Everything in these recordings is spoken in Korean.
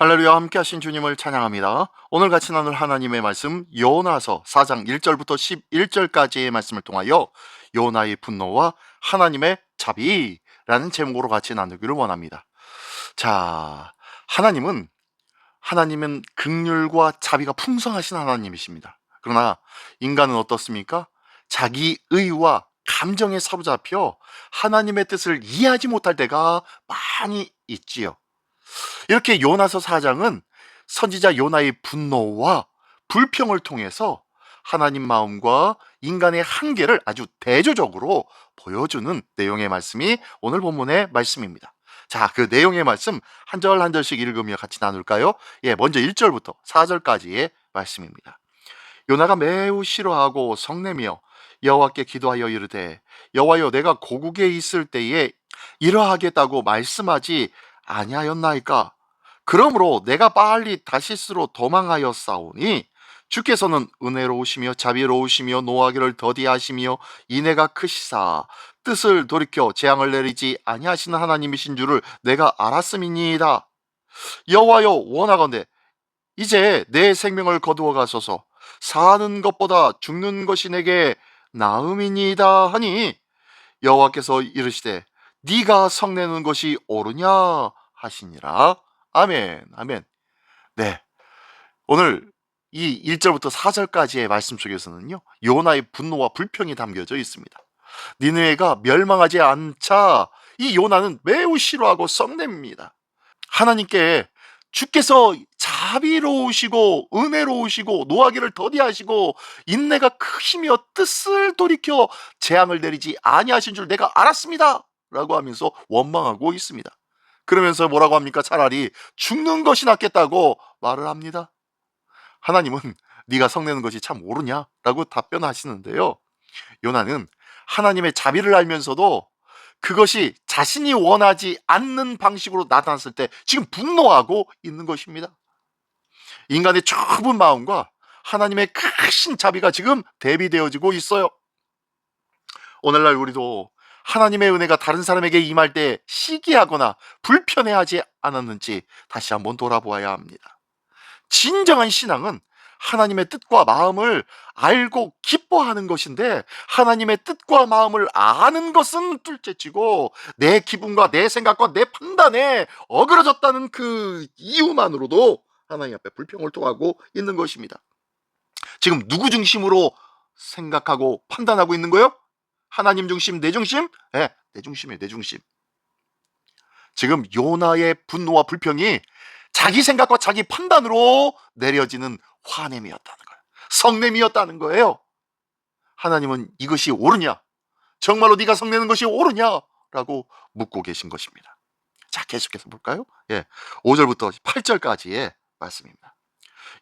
할렐루야, 함께 하신 주님을 찬양합니다. 오늘 같이 나눌 하나님의 말씀 요나서 4장 1절부터 11절까지의 말씀을 통하여 요나의 분노와 하나님의 자비라는 제목으로 같이 나누기를 원합니다. 자, 하나님은 긍휼과 자비가 풍성하신 하나님이십니다. 그러나 인간은 어떻습니까? 자기 의와 감정에 사로잡혀 하나님의 뜻을 이해하지 못할 때가 많이 있지요. 이렇게 요나서 4장은 선지자 요나의 분노와 불평을 통해서 하나님 마음과 인간의 한계를 아주 대조적으로 보여주는 내용의 말씀이 오늘 본문의 말씀입니다. 자, 그 내용의 말씀 한 절 한 절씩 읽으며 같이 나눌까요? 먼저 1절부터 4절까지의 말씀입니다. 요나가 매우 싫어하고 성내며 여호와께 기도하여 이르되, 여호와여, 내가 고국에 있을 때에 이러하겠다고 말씀하지 아니하였나이까? 그러므로 내가 빨리 다시스로 도망하였사오니 주께서는 은혜로우시며 자비로우시며 노하기를 더디하시며 인애가 크시사 뜻을 돌이켜 재앙을 내리지 아니하시는 하나님이신 줄을 내가 알았음이니이다. 여호와여, 원하건대 이제 내 생명을 거두어 가소서. 사는 것보다 죽는 것이 내게 나음이니이다 하니 여호와께서 이르시되, 네가 성내는 것이 옳으냐 하시니라. 아멘, 아멘. 네, 오늘 이 1절부터 4절까지의 말씀 속에서는요, 요나의 분노와 불평이 담겨져 있습니다. 니느웨가 멸망하지 않자 이 요나는 매우 싫어하고 썩냅니다. 하나님께 주께서 자비로우시고 은혜로우시고 노하기를 더디하시고 인내가 크시며 뜻을 돌이켜 재앙을 내리지 아니하신 줄 내가 알았습니다 라고 하면서 원망하고 있습니다. 그러면서 뭐라고 합니까? 차라리 죽는 것이 낫겠다고 말을 합니다. 하나님은 네가 성내는 것이 참 옳으냐? 라고 답변하시는데요, 요나는 하나님의 자비를 알면서도 그것이 자신이 원하지 않는 방식으로 나타났을 때 지금 분노하고 있는 것입니다. 인간의 좁은 마음과 하나님의 크신 자비가 지금 대비되어지고 있어요. 오늘날 우리도 하나님의 은혜가 다른 사람에게 임할 때 시기하거나 불편해하지 않았는지 다시 한번 돌아보아야 합니다. 진정한 신앙은 하나님의 뜻과 마음을 알고 기뻐하는 것인데, 하나님의 뜻과 마음을 아는 것은 둘째치고 내 기분과 내 생각과 내 판단에 어그러졌다는 그 이유만으로도 하나님 앞에 불평을 토하고 있는 것입니다. 지금 누구 중심으로 생각하고 판단하고 있는 거예요? 하나님 중심, 내 중심? 네, 내 중심이에요, 내 중심. 지금 요나의 분노와 불평이 자기 생각과 자기 판단으로 내려지는 화냄이었다는 거예요. 성냄이었다는 거예요. 하나님은 이것이 옳으냐? 정말로 네가 성내는 것이 옳으냐? 라고 묻고 계신 것입니다. 자, 계속해서 볼까요? 5절부터 8절까지의 말씀입니다.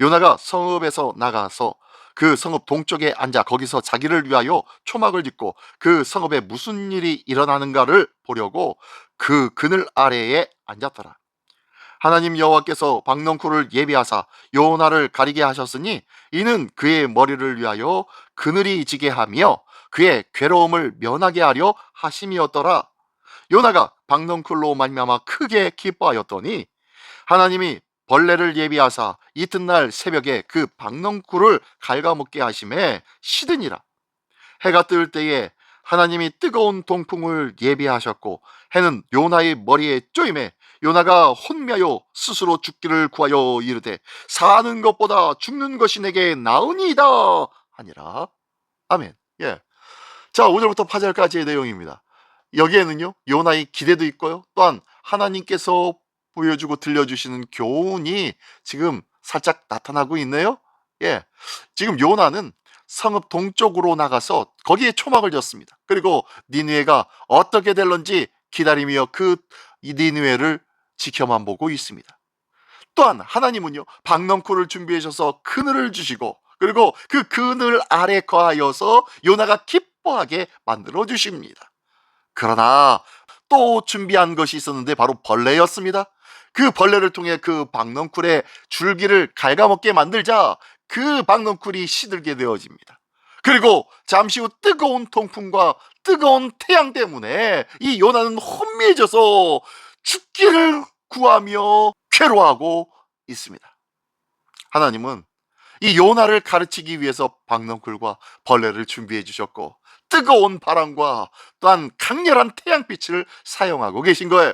요나가 성읍에서 나가서 그 성읍 동쪽에 앉아 거기서 자기를 위하여 초막을 짓고 그 성읍에 무슨 일이 일어나는가를 보려고 그 그늘 아래에 앉았더라. 하나님 여호와께서 박넝쿨을 예비하사 요나를 가리게 하셨으니 이는 그의 머리를 위하여 그늘이 지게 하며 그의 괴로움을 면하게 하려 하심이었더라. 요나가 박넝쿨로 말미암아 크게 기뻐하였더니 하나님이 벌레를 예비하사 이튿날 새벽에 그 박넝쿨을 갉아먹게 하심에 시드니라. 해가 뜰 때에 하나님이 뜨거운 동풍을 예비하셨고 해는 요나의 머리에 쪼임에 요나가 혼미하여 스스로 죽기를 구하여 이르되, 사는 것보다 죽는 것이 내게 나으니이다 하니라. 아멘. 자, 5절부터 8절까지의 내용입니다. 여기에는요, 요나의 기대도 있고요, 또한 하나님께서 보여주고 들려주시는 교훈이 지금 살짝 나타나고 있네요. 지금 요나는 성읍 동쪽으로 나가서 거기에 초막을 졌습니다. 그리고 니느웨가 어떻게 될런지 기다리며 그 니느웨를 지켜만 보고 있습니다. 또한 하나님은요, 박넝쿨을 준비해 주셔서 그늘을 주시고 그리고 그 그늘 아래 거하여서 요나가 기뻐하게 만들어 주십니다. 그러나 또 준비한 것이 있었는데 바로 벌레였습니다. 그 벌레를 통해 그 박넝쿨의 줄기를 갉아먹게 만들자 그 박넝쿨이 시들게 되어집니다. 그리고 잠시 후 뜨거운 통풍과 뜨거운 태양 때문에 이 요나는 혼미해져서 죽기를 구하며 괴로워하고 있습니다. 하나님은 이 요나를 가르치기 위해서 박넝쿨과 벌레를 준비해 주셨고 뜨거운 바람과 또한 강렬한 태양빛을 사용하고 계신 거예요.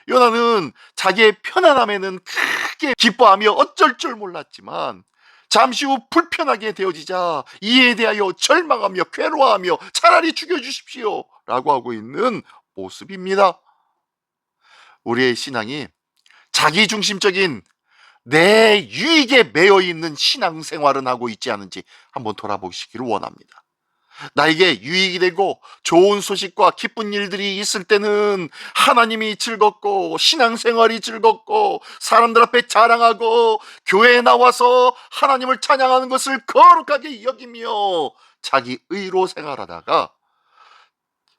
요나는 자기의 편안함에는 크게 기뻐하며 어쩔 줄 몰랐지만 잠시 후 불편하게 되어지자 이에 대하여 절망하며 괴로워하며 차라리 죽여주십시오 라고 하고 있는 모습입니다. 우리의 신앙이 자기중심적인 내 유익에 매여 있는 신앙생활은 하고 있지 않은지 한번 돌아보시기를 원합니다. 나에게 유익이 되고 좋은 소식과 기쁜 일들이 있을 때는 하나님이 즐겁고 신앙생활이 즐겁고 사람들 앞에 자랑하고 교회에 나와서 하나님을 찬양하는 것을 거룩하게 여기며 자기 의로 생활하다가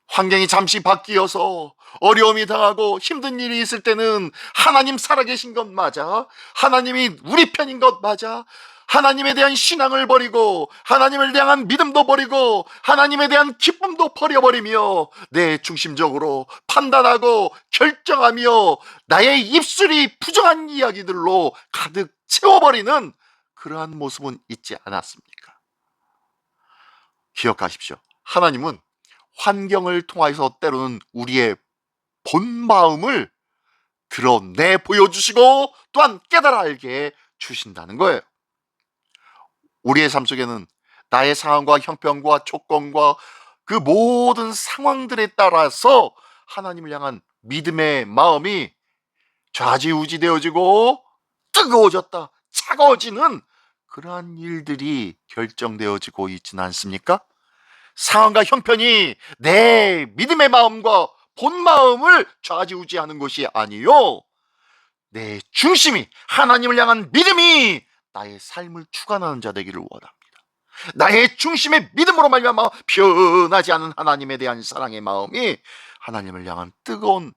환경이 잠시 바뀌어서 어려움이 당하고 힘든 일이 있을 때는 하나님 살아계신 것 맞아? 하나님이 우리 편인 것 맞아? 하나님에 대한 신앙을 버리고 하나님을 대한 믿음도 버리고 하나님에 대한 기쁨도 버려버리며 내 중심적으로 판단하고 결정하며 나의 입술이 부정한 이야기들로 가득 채워버리는 그러한 모습은 있지 않았습니까? 기억하십시오. 하나님은 환경을 통해서 때로는 우리의 본 마음을 드러내 보여주시고 또한 깨달아 알게 주신다는 거예요. 우리의 삶 속에는 나의 상황과 형편과 조건과 그 모든 상황들에 따라서 하나님을 향한 믿음의 마음이 좌지우지 되어지고 뜨거워졌다, 차가워지는 그러한 일들이 결정되어지고 있지는 않습니까? 상황과 형편이 내 믿음의 마음과 본 마음을 좌지우지하는 것이 아니요, 내 중심이 하나님을 향한 믿음이 나의 삶을 주관하는 자 되기를 원합니다. 나의 중심의 믿음으로 말미암아 변하지 않은 하나님에 대한 사랑의 마음이 하나님을 향한 뜨거운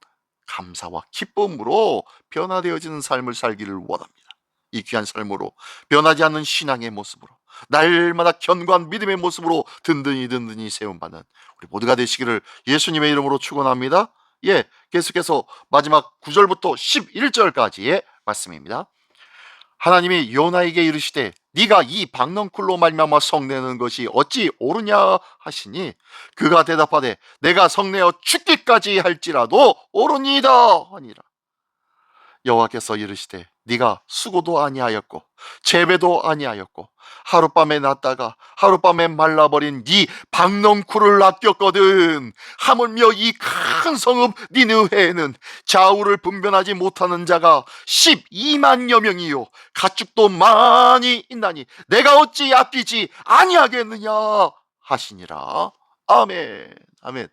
감사와 기쁨으로 변화되어지는 삶을 살기를 원합니다. 이 귀한 삶으로 변하지 않는 신앙의 모습으로 날마다 견고한 믿음의 모습으로 든든히 세움받는 우리 모두가 되시기를 예수님의 이름으로 축원합니다. 계속해서 마지막 9절부터 11절까지의 말씀입니다. 하나님이 요나에게 이르시되 네가 이 박넝쿨로 말미암아 성내는 것이 어찌 옳으냐 하시니 그가 대답하되 내가 성내어 죽기까지 할지라도 옳으니이다 하니라. 여호와께서 이르시되 네가 수고도 아니하였고 재배도 아니하였고 하룻밤에 났다가 하룻밤에 말라버린 네 박넝쿨을 아꼈거든. 하물며 이 큰 성읍 니느웨에는 좌우를 분별하지 못하는 자가 12만여 명이요 가축도 많이 있나니 내가 어찌 아끼지 아니하겠느냐 하시니라. 아멘. 아멘.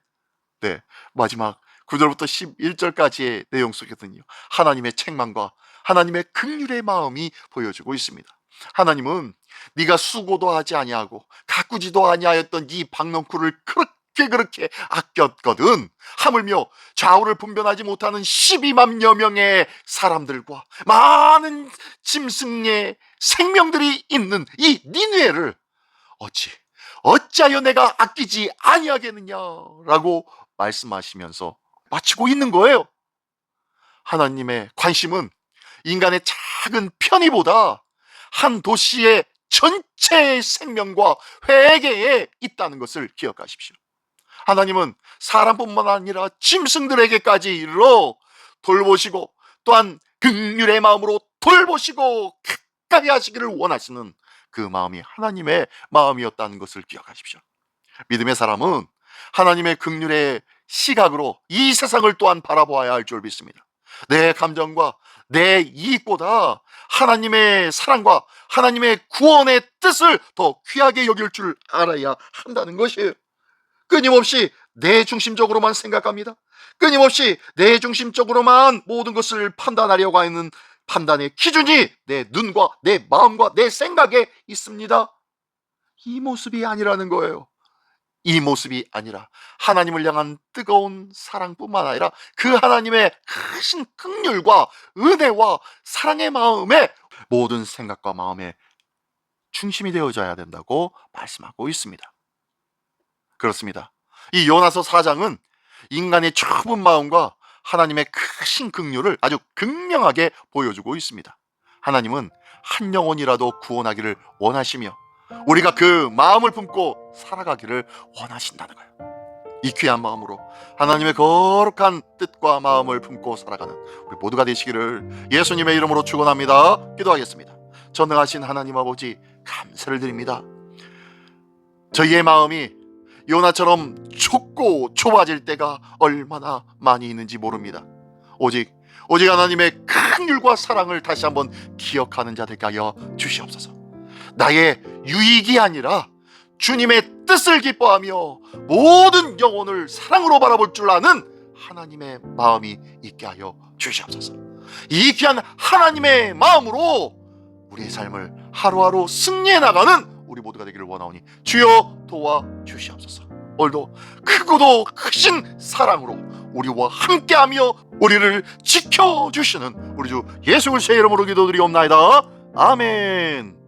네, 마지막 9절부터 11절까지의 내용 속에서는요, 하나님의 책망과 하나님의 긍휼의 마음이 보여주고 있습니다. 하나님은 네가 수고도 하지 아니하고 가꾸지도 아니하였던 이 박넝쿨을 그렇게 아꼈거든. 하물며 좌우를 분별하지 못하는 12만여 명의 사람들과 많은 짐승의 생명들이 있는 이 니느웨를 어찌하여 내가 아끼지 아니하겠느냐라고 말씀하시면서 마치고 있는 거예요. 하나님의 관심은 인간의 작은 편의보다 한 도시의 전체의 생명과 회개에 있다는 것을 기억하십시오. 하나님은 사람뿐만 아니라 짐승들에게까지 이르러 돌보시고 또한 긍휼의 마음으로 돌보시고 가까이 하시기를 원하시는 그 마음이 하나님의 마음이었다는 것을 기억하십시오. 믿음의 사람은 하나님의 긍휼의 시각으로 이 세상을 또한 바라보아야 할 줄 믿습니다. 내 감정과 내 이익보다 하나님의 사랑과 하나님의 구원의 뜻을 더 귀하게 여길 줄 알아야 한다는 것이에요. 끊임없이 내 중심적으로만 생각합니다. 끊임없이 내 중심적으로만 모든 것을 판단하려고 하는 판단의 기준이 내 눈과 내 마음과 내 생각에 있습니다. 이 모습이 아니라는 거예요. 이 모습이 아니라 하나님을 향한 뜨거운 사랑뿐만 아니라 그 하나님의 크신 긍휼과 은혜와 사랑의 마음에 모든 생각과 마음의 중심이 되어져야 된다고 말씀하고 있습니다. 그렇습니다. 이 요나서 4장은 인간의 좁은 마음과 하나님의 크신 긍휼을 아주 극명하게 보여주고 있습니다. 하나님은 한 영혼이라도 구원하기를 원하시며 우리가 그 마음을 품고 살아가기를 원하신다는 거예요. 이 귀한 마음으로 하나님의 거룩한 뜻과 마음을 품고 살아가는 우리 모두가 되시기를 예수님의 이름으로 축원합니다. 기도하겠습니다. 전능하신 하나님 아버지, 감사를 드립니다. 저희의 마음이 요나처럼 좁고 좁아질 때가 얼마나 많이 있는지 모릅니다. 오직 하나님의 큰 율과 사랑을 다시 한번 기억하는 자 되게 하여 주시옵소서. 나의 유익이 아니라 주님의 뜻을 기뻐하며 모든 영혼을 사랑으로 바라볼 줄 아는 하나님의 마음이 있게 하여 주시옵소서. 이 귀한 하나님의 마음으로 우리의 삶을 하루하루 승리해 나가는 우리 모두가 되기를 원하오니 주여 도와주시옵소서. 오늘도 크고도 크신 사랑으로 우리와 함께하며 우리를 지켜주시는 우리 주 예수 그리스도의 이름으로 기도드리옵나이다. 아멘.